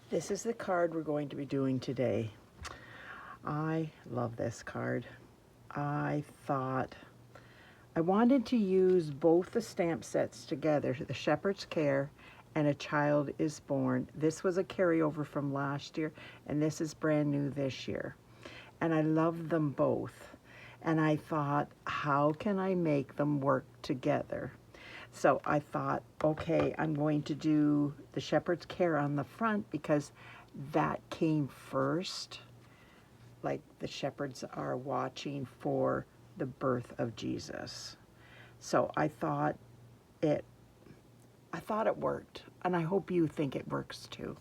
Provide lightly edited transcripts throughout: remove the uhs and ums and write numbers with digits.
This is the card we're going to be doing today. I love this card. I thought I wanted to use both the stamp sets together, the Shepherd's Care and A Child is Born. This was a carryover from last year, and this is brand new this year. And I love them both. And I thought, how can I make them work together? So I thought, okay, I'm going to do the Shepherd's Care on the front because that came first. Like the shepherds are watching for the birth of Jesus. So I thought it worked, and I hope you think it works too.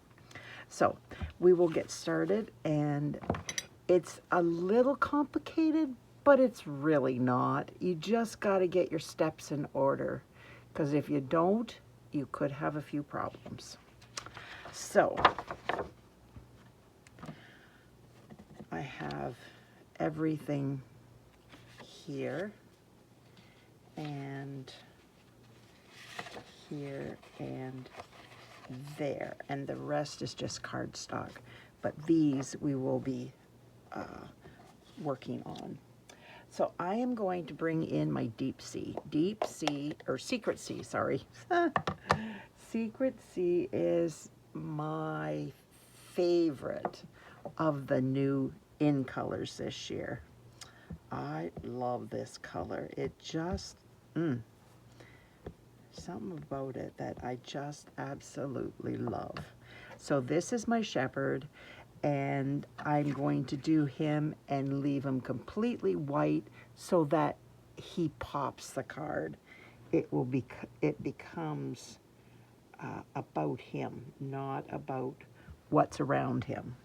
So we will get started, and it's a little complicated, but it's really not. You just got to get your steps in order, because if you don't, you could have a few problems. So I have everything here and here and there, and the rest is just cardstock, but these we will be working on. So I am going to bring in my Secret Sea, sorry. Secret Sea is my favorite of the new in colors this year. I love this color. It just, something about it that I just absolutely love. So this is my shepherd, and I'm going to do him and leave him completely white so that he pops the card. It becomes about him, not about what's around him.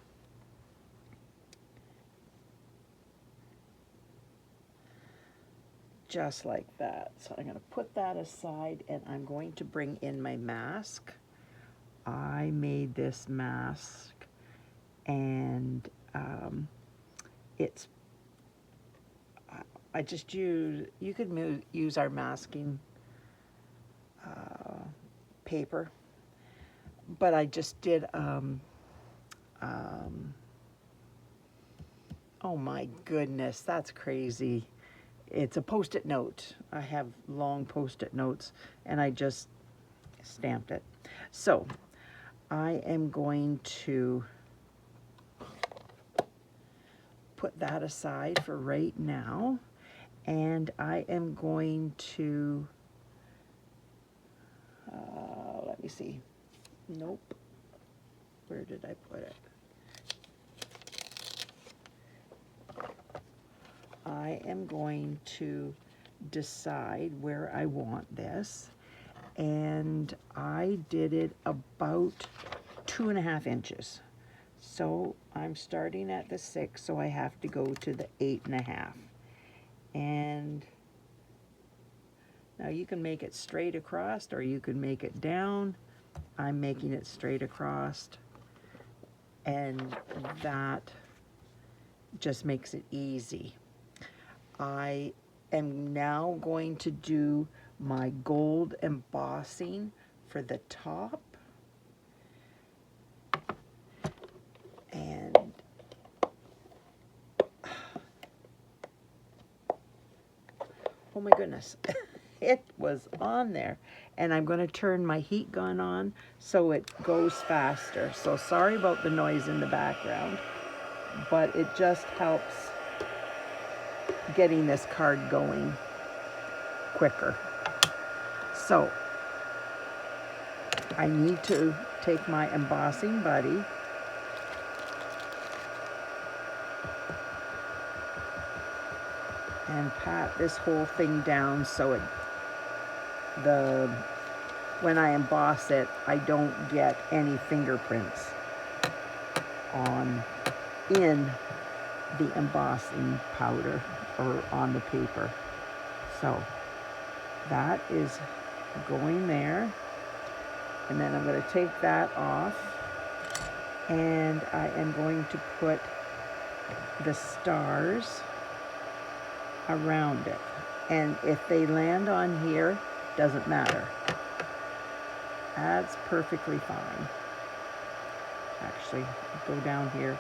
Just like that. So I'm going to put that aside, and I'm going to bring in my mask. I made this mask, and I just use, you could use our masking paper, but I just did, oh my goodness, that's crazy. It's a Post-it note. I have long Post-it notes, and I just stamped it. So I am going to put that aside for right now, and I am going to, let me see. Nope. Where did I put it? I am going to decide where I want this, and I did it about 2.5 inches. So I'm starting at the 6, so I have to go to the 8.5. And now you can make it straight across, or you can make it down. I'm making it straight across, and that just makes it easy. I am now going to do my gold embossing for the top. And oh my goodness, it was on there. And I'm going to turn my heat gun on so it goes faster. So sorry about the noise in the background, but it just helps getting this card going quicker. So I need to take my embossing buddy and pat this whole thing down so when I emboss it, I don't get any fingerprints in the embossing powder or on the paper. So that is going there, and then I'm going to take that off, and I am going to put the stars around it, and if they land on here, doesn't matter. That's perfectly fine. actually go down here,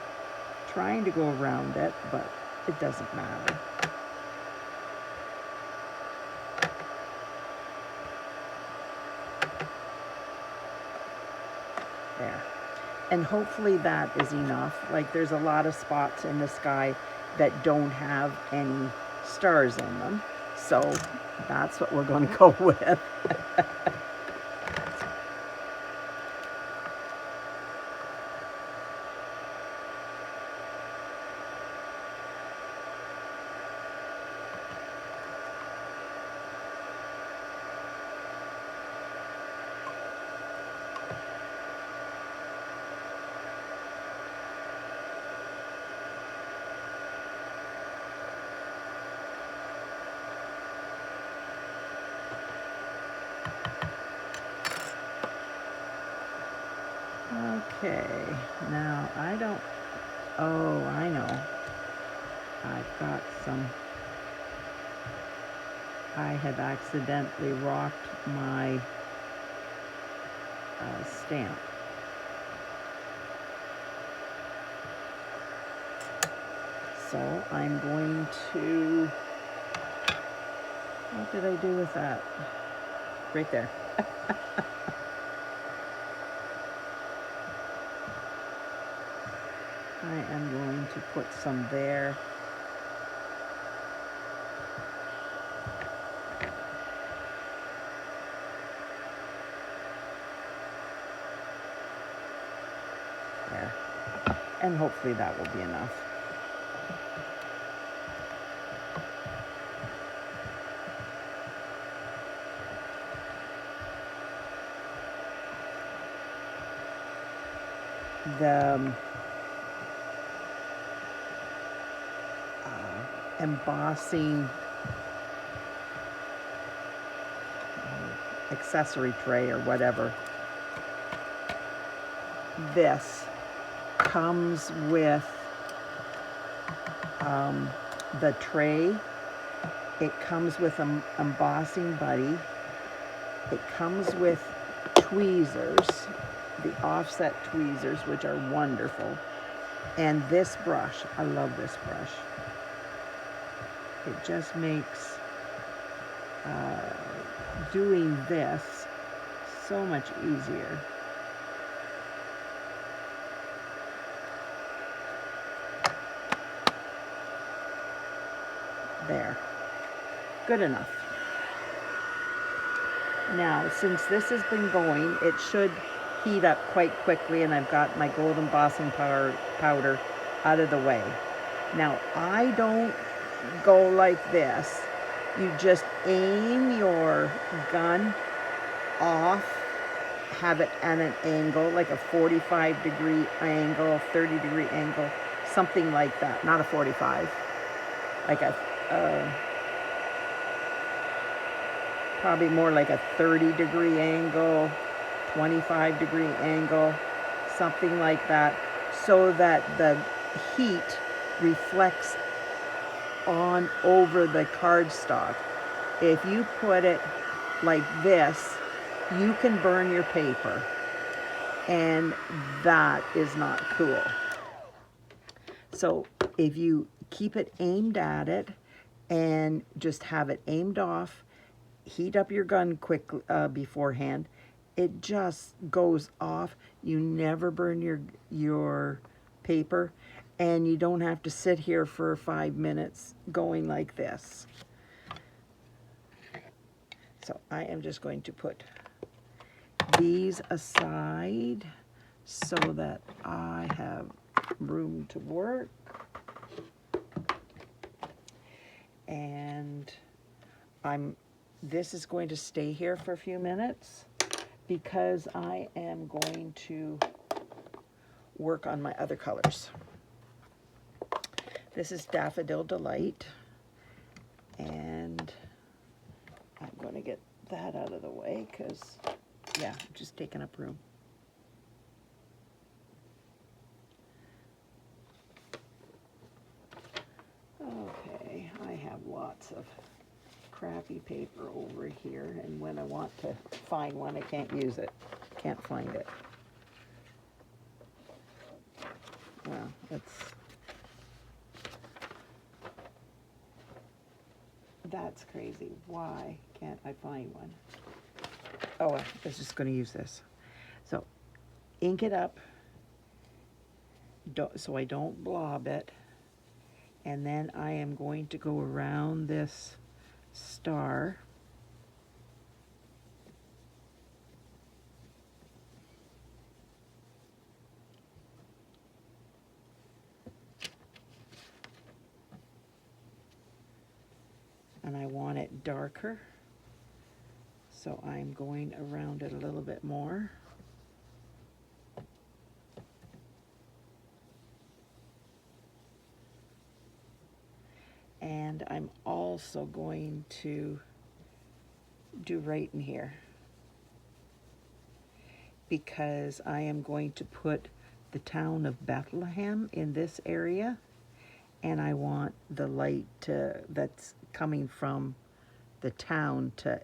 trying to go around it, but it doesn't matter. There. And hopefully that is enough. Like, there's a lot of spots in the sky that don't have any stars in them. So that's what we're going to go with. Okay, now I don't, oh, I know. I've got some, I had accidentally rocked my stamp. So I'm going to, what did I do with that? Right there. I am going to put some there. There. And hopefully that will be enough. The embossing accessory tray or whatever, this comes with the tray. It comes with an embossing buddy. It comes with tweezers, the offset tweezers, which are wonderful. And this brush, I love this brush. It just makes doing this so much easier. There. Good enough. Now, since this has been going, it should heat up quite quickly, and I've got my gold embossing powder out of the way. Now, I don't go like this. You just aim your gun off, have it at an angle, like a 45-degree angle, 30-degree angle, something like that. Not a 45, like a probably more like a 30-degree angle, 25-degree angle, something like that, so that the heat reflects on over the cardstock. If you put it like this, you can burn your paper, and that is not cool. So if you keep it aimed at it and just have it aimed off, heat up your gun quickly beforehand, it just goes off. You never burn your paper, and you don't have to sit here for 5 minutes going like this. So I am just going to put these aside so that I have room to work. And this is going to stay here for a few minutes because I am going to work on my other colors. This is Daffodil Delight, and I'm going to get that out of the way because, yeah, I'm just taking up room. Okay, I have lots of crappy paper over here, and when I want to find one, I can't use it. Can't find it. Well, that's crazy. Why can't I find one? Oh, I was just going to use this. So, ink it up so I don't blob it. And then I am going to go around this star. And I want it darker. So I'm going around it a little bit more. And I'm also going to do right in here, because I am going to put the town of Bethlehem in this area, and I want the light that's coming from the town to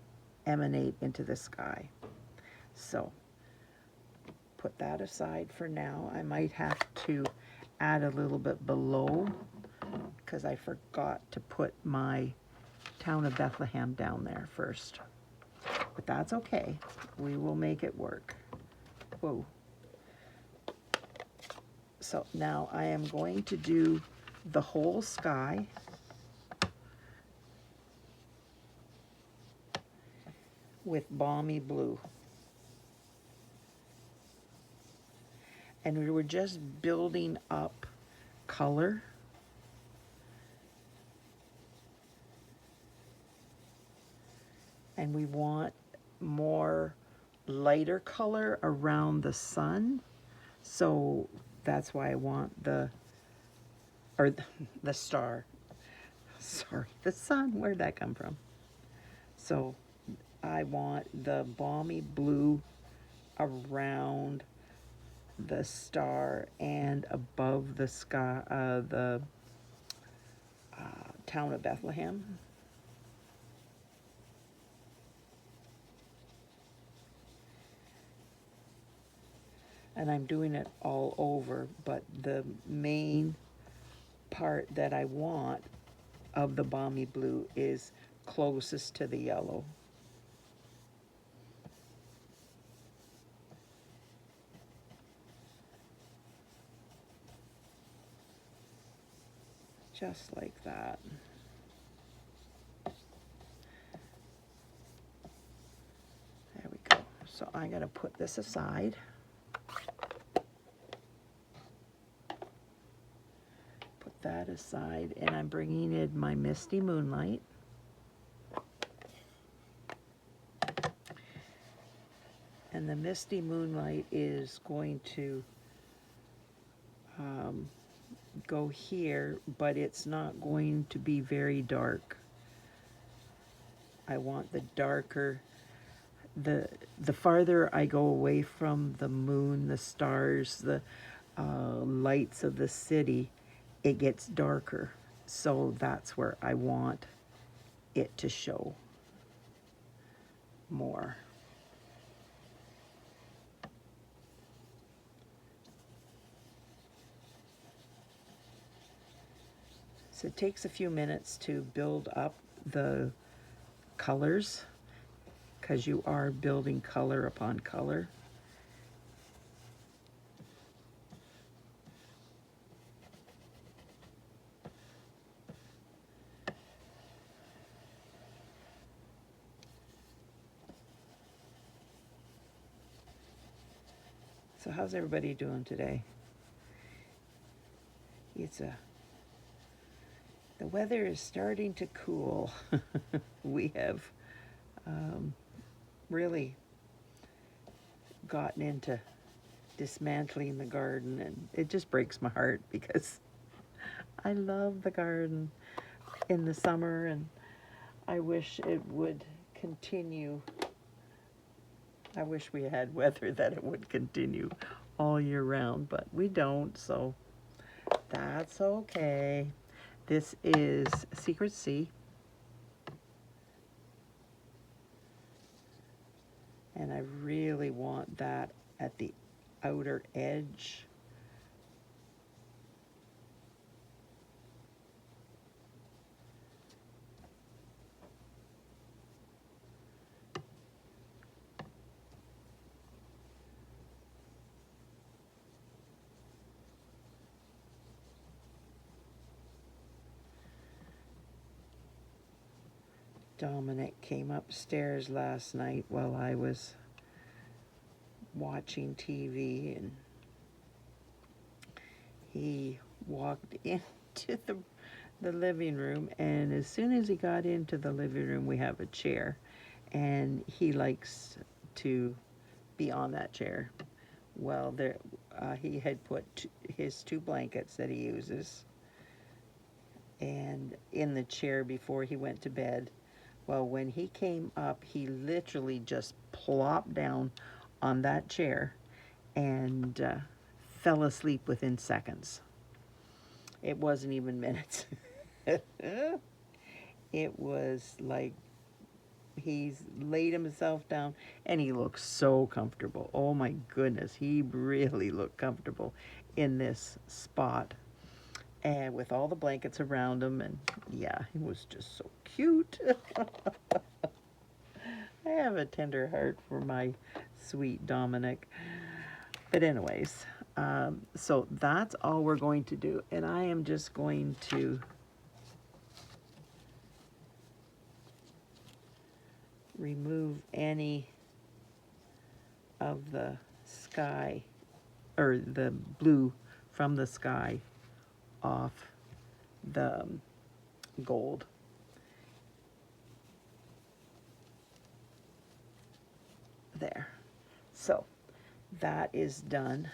emanate into the sky. So put that aside for now. I might have to add a little bit below, because I forgot to put my town of Bethlehem down there first. But that's okay. We will make it work. Whoa. So now I am going to do the whole sky. With Balmy Blue. And we were just building up color. And we want more lighter color around the sun. So that's why I want the star. Sorry, the sun, where'd that come from? So I want the Balmy Blue around the star and above the sky, the town of Bethlehem. And I'm doing it all over, but the main part that I want of the Balmy Blue is closest to the yellow. Just like that. There we go. So I'm going to put this aside. Put that aside, and I'm bringing in my Misty Moonlight. And the Misty Moonlight is going to go here, but it's not going to be very dark. I want the darker, the farther I go away from the moon, the stars, the lights of the city, it gets darker. So that's where I want it to show more. So it takes a few minutes to build up the colors, because you are building color upon color. So how's everybody doing today? The weather is starting to cool. We have really gotten into dismantling the garden, and it just breaks my heart, because I love the garden in the summer, and I wish it would continue. I wish we had weather that it would continue all year round, but we don't, so that's okay. This is Secret Sea. And I really want that at the outer edge Dominic came upstairs last night while I was watching TV, and he walked into the living room, and as soon as he got into the living room, we have a chair, and he likes to be on that chair. Well, he had put his 2 blankets that he uses and in the chair before he went to bed. Well, when he came up, he literally just plopped down on that chair and fell asleep within seconds. It wasn't even minutes. It was like he's laid himself down, and he looks so comfortable. Oh my goodness, he really looked comfortable in this spot, and with all the blankets around him, and yeah, he was just so cute. I have a tender heart for my sweet Dominic. But anyways, so that's all we're going to do, and I am just going to remove any of the sky, or the blue from the sky, off the gold. There. So that is done.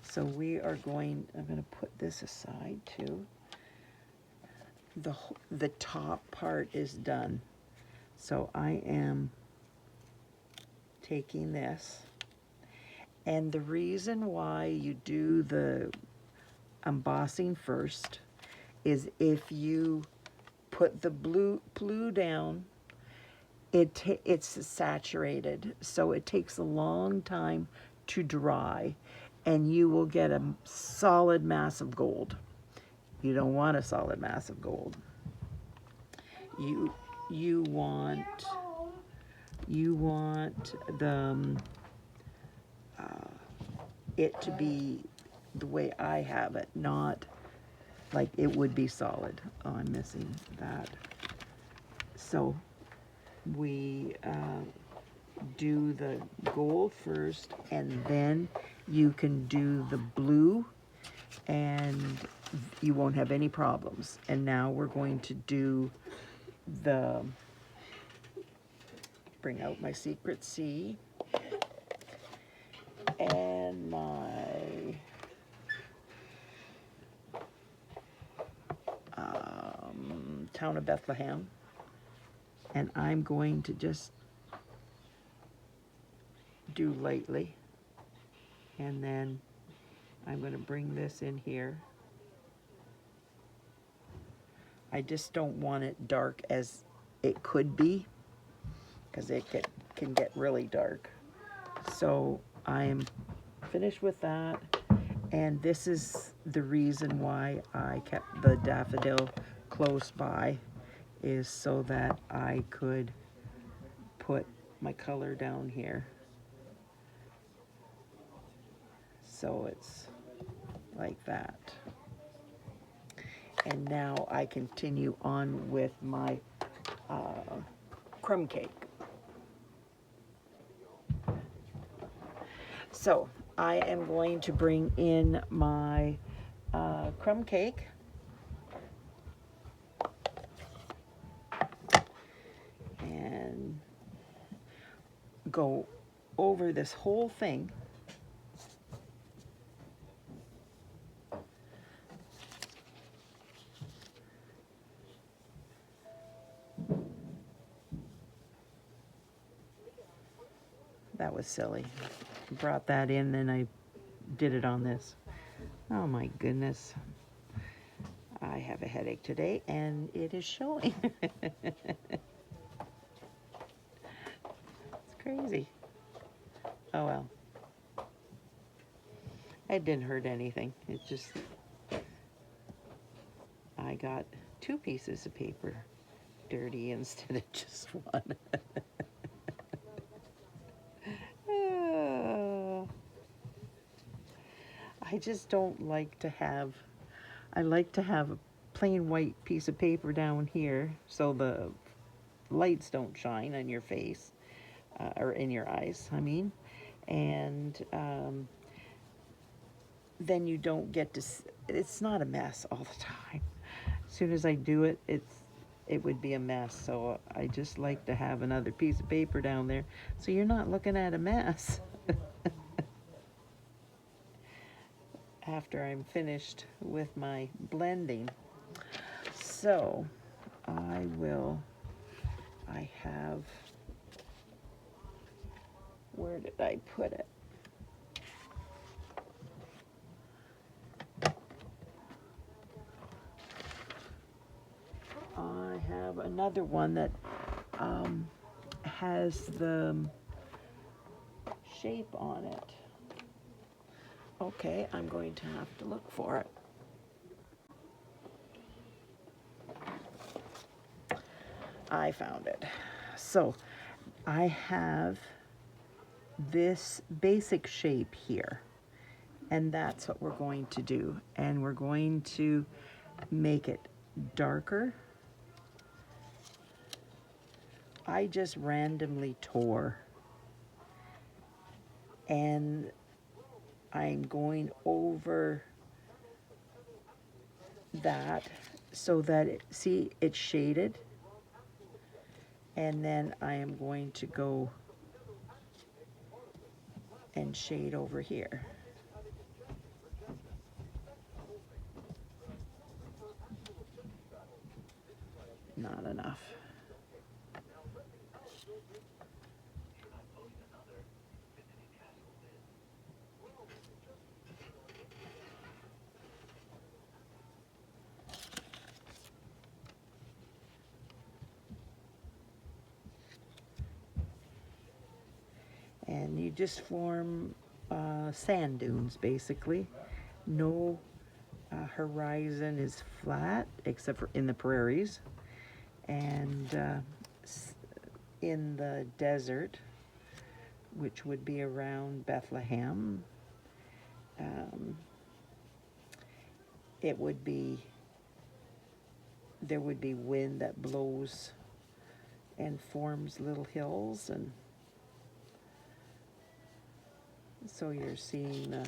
So I'm going to put this aside too. The top part is done. So I am taking this, and the reason why you do the embossing first is if you put the blue down, it's saturated, so it takes a long time to dry, and you will get a solid mass of gold. You don't want a solid mass of gold. You want the it to be the way I have it, not like it would be solid. Oh, I'm missing that. So we do the gold first, and then you can do the blue, and you won't have any problems. And now we're going to do bring out my Secret C and my Town of Bethlehem, and I'm going to just do lightly, and then I'm going to bring this in here. I just don't want it dark as it could be, because it can get really dark. So I am finished with that, and this is the reason why I kept the daffodil close by, is so that I could put my color down here. So it's like that. And now I continue on with my crumb cake. So I am going to bring in my crumb cake. And go over this whole thing. That was silly. Brought that in, and I did it on this. Oh my goodness. I have a headache today, and it is showing. It's crazy. Oh well. It didn't hurt anything. It just, I got 2 pieces of paper dirty instead of just one. I just don't like to have, I like to have a plain white piece of paper down here, so the lights don't shine on your face, or in your eyes, I mean. And then you don't get to, it's not a mess all the time. As soon as I do it, it would be a mess. So I just like to have another piece of paper down there so you're not looking at a mess after I'm finished with my blending. So I have, where did I put it? I have another one that has the shape on it. Okay, I'm going to have to look for it. I found it. So I have this basic shape here, and that's what we're going to do. And we're going to make it darker. I just randomly tore, and I'm going over that so that see, it's shaded, and then I am going to go and shade over here. Not enough. And you just form sand dunes, basically. No horizon is flat, except for in the prairies. And in the desert, which would be around Bethlehem, it would be, there would be wind that blows and forms little hills, and so you're seeing the,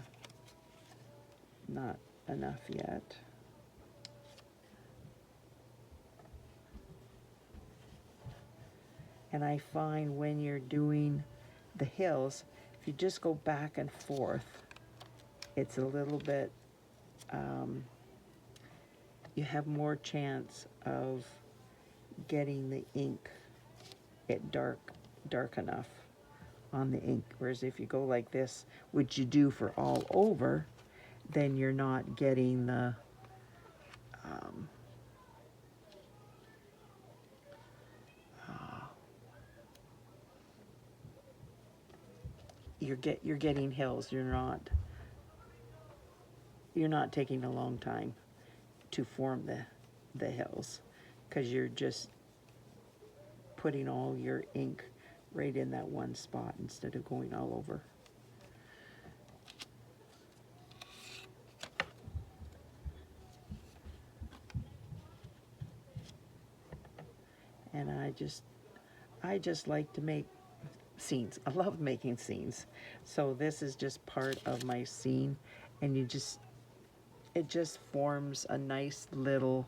not enough yet. And I find when you're doing the hills, if you just go back and forth, it's a little bit, you have more chance of getting the ink, it dark enough on the ink. Whereas if you go like this, which you do for all over, then you're not getting the you're getting hills. You're not taking a long time to form the hills, because you're just putting all your ink right in that one spot instead of going all over. And I just like to make scenes. I love making scenes. So this is just part of my scene, and it just forms a nice little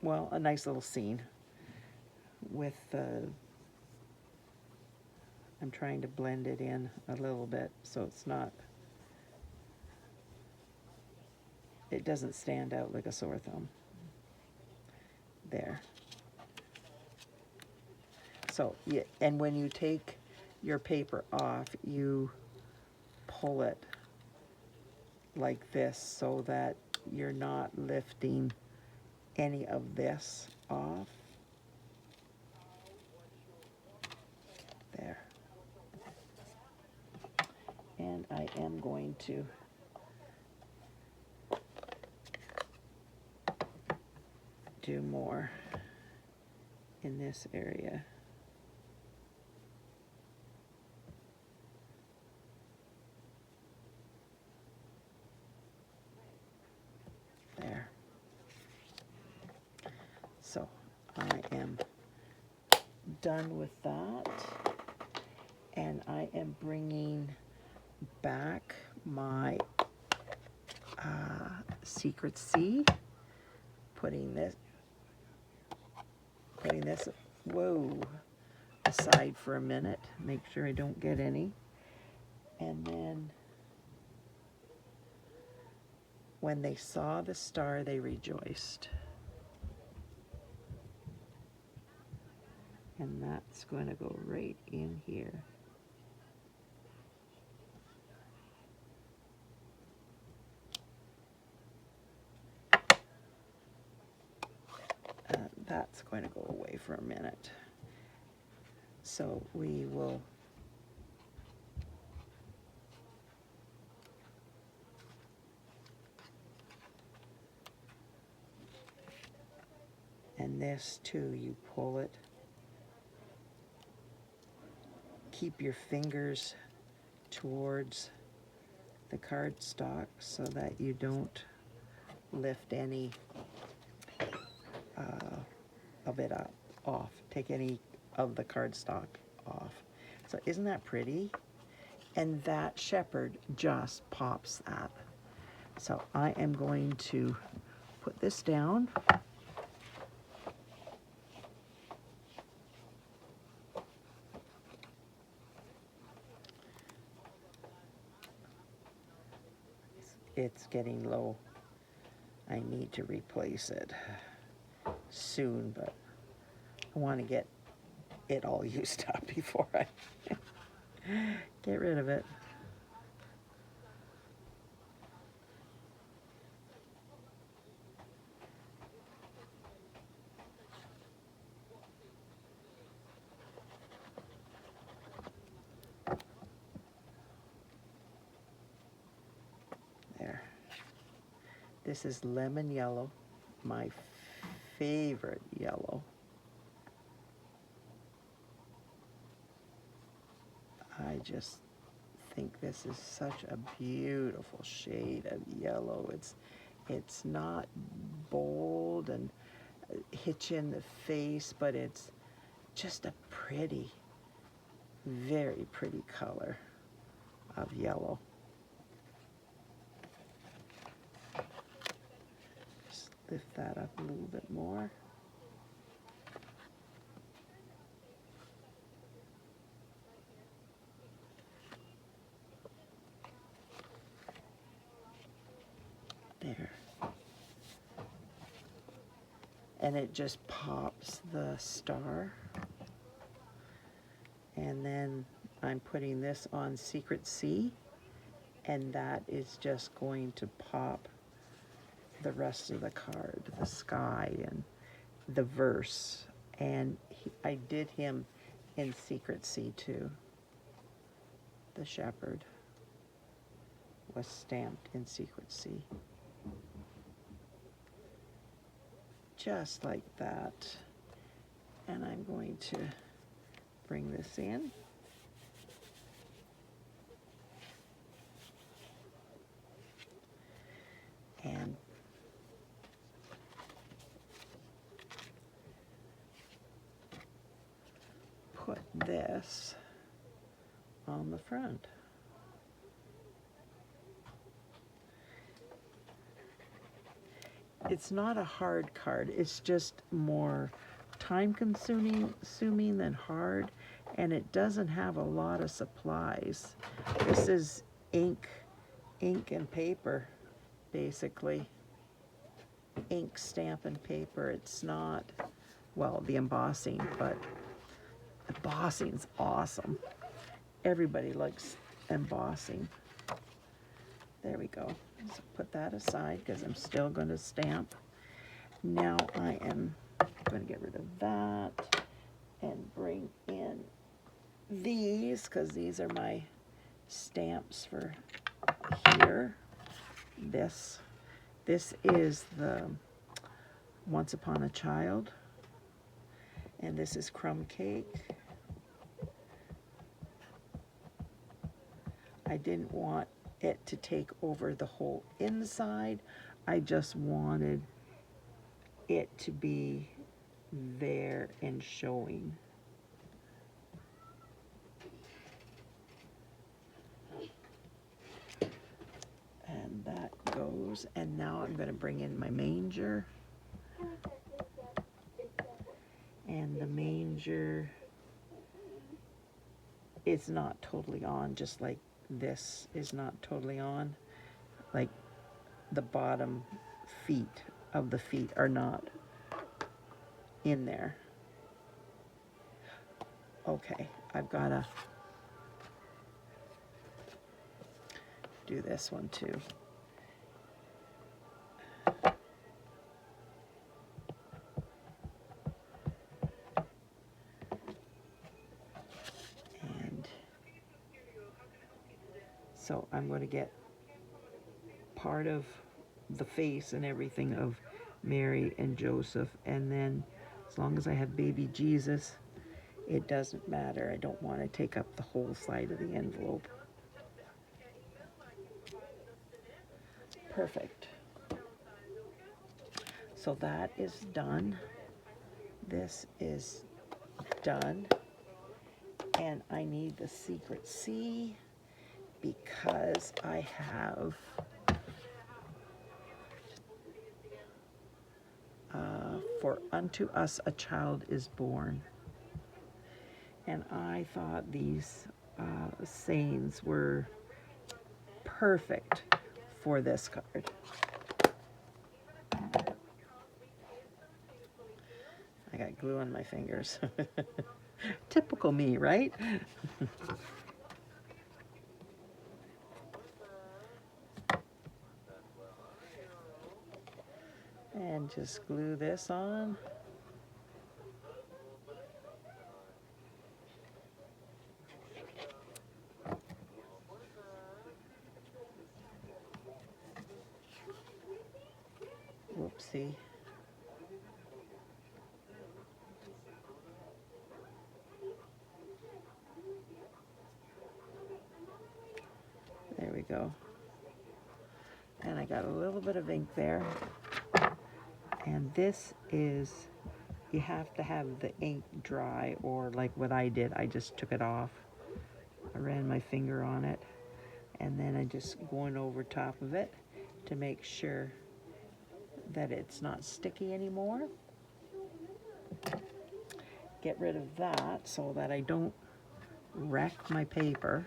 well, a nice little scene with I'm trying to blend it in a little bit so it's not, it doesn't stand out like a sore thumb. There. So, yeah, and when you take your paper off, you pull it like this so that you're not lifting any of this off. There. And I am going to do more in this area. I am done with that, and I am bringing back my Secret C, putting this whoa, aside for a minute, make sure I don't get any, and then when they saw the star they rejoiced. And that's going to go right in here. That's going to go away for a minute. So we will and this too, you pull it. Keep your fingers towards the cardstock so that you don't lift any of it off. Take any of the cardstock off. So isn't that pretty? And that shepherd just pops that. So I am going to put this down. It's getting low. I need to replace it soon, but I want to get it all used up before I get rid of it. There. This is lemon yellow, my favorite yellow. I just think this is such a beautiful shade of yellow. It's not bold and hit you in the face, but it's just a pretty, very pretty color of yellow. Just lift that up a little bit more. There. And it just pops the star. And then I'm putting this on Secret C, and that is just going to pop the rest of the card, the sky and the verse. And I did him in Secret C too. The shepherd was stamped in Secret C. Just like that. And I'm going to bring this in. And put this on the front. It's not a hard card, it's just more time consuming than hard, and it doesn't have a lot of supplies. This is ink and paper, basically. Ink, stamp, and paper. It's not, well, the embossing, but embossing's awesome. Everybody likes embossing. There we go. So put that aside because I'm still going to stamp. Now I am going to get rid of that and bring in these because these are my stamps for here. This is the Once Upon a Child, and this is Crumb Cake. I didn't want it to take over the whole inside. I just wanted it to be there and showing. And that goes, and now I'm going to bring in my manger. And the manger is not totally on, just like this is not totally on. Like the bottom feet of the feet are not in there. Okay, I've got to do this one too. And so I'm going to get part of the face and everything of Mary and Joseph, and then as long as I have baby Jesus, it doesn't matter. I don't want to take up the whole side of the envelope. Perfect. So that is done. This is done. And I need the secret C because I have for unto us a child is born. And I thought these sayings were perfect for this card. I got glue on my fingers. Typical me, right? And just glue this on. Whoopsie. There we go. And I got a little bit of ink there. And this is, you have to have the ink dry, or like what I did, I just took it off. I ran my finger on it, and then I just going over top of it to make sure that it's not sticky anymore. Get rid of that so that I don't wreck my paper.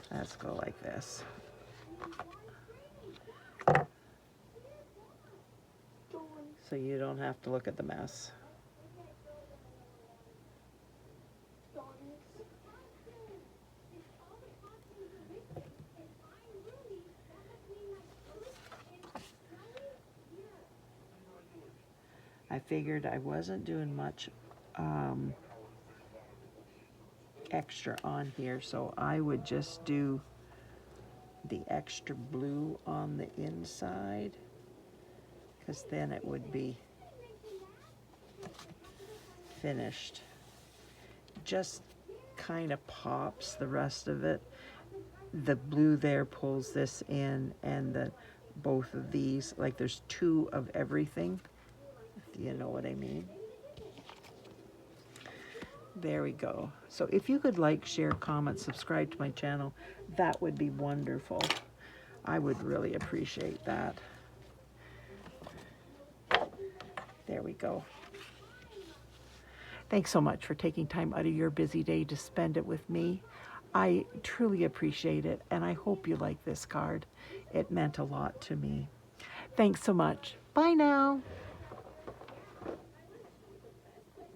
Let's go like this. So you don't have to look at the mess. I figured I wasn't doing much extra on here, so I would just do the extra blue on the inside, because then it would be finished. Just kind of pops the rest of it. The blue there pulls this in, and the both of these, like there's two of everything, if you know what I mean. There we go. So if you could like, share, comment, subscribe to my channel, that would be wonderful. I would really appreciate that. There we go. Thanks so much for taking time out of your busy day to spend it with me. I truly appreciate it, and I hope you like this card. It meant a lot to me. Thanks so much. Bye now.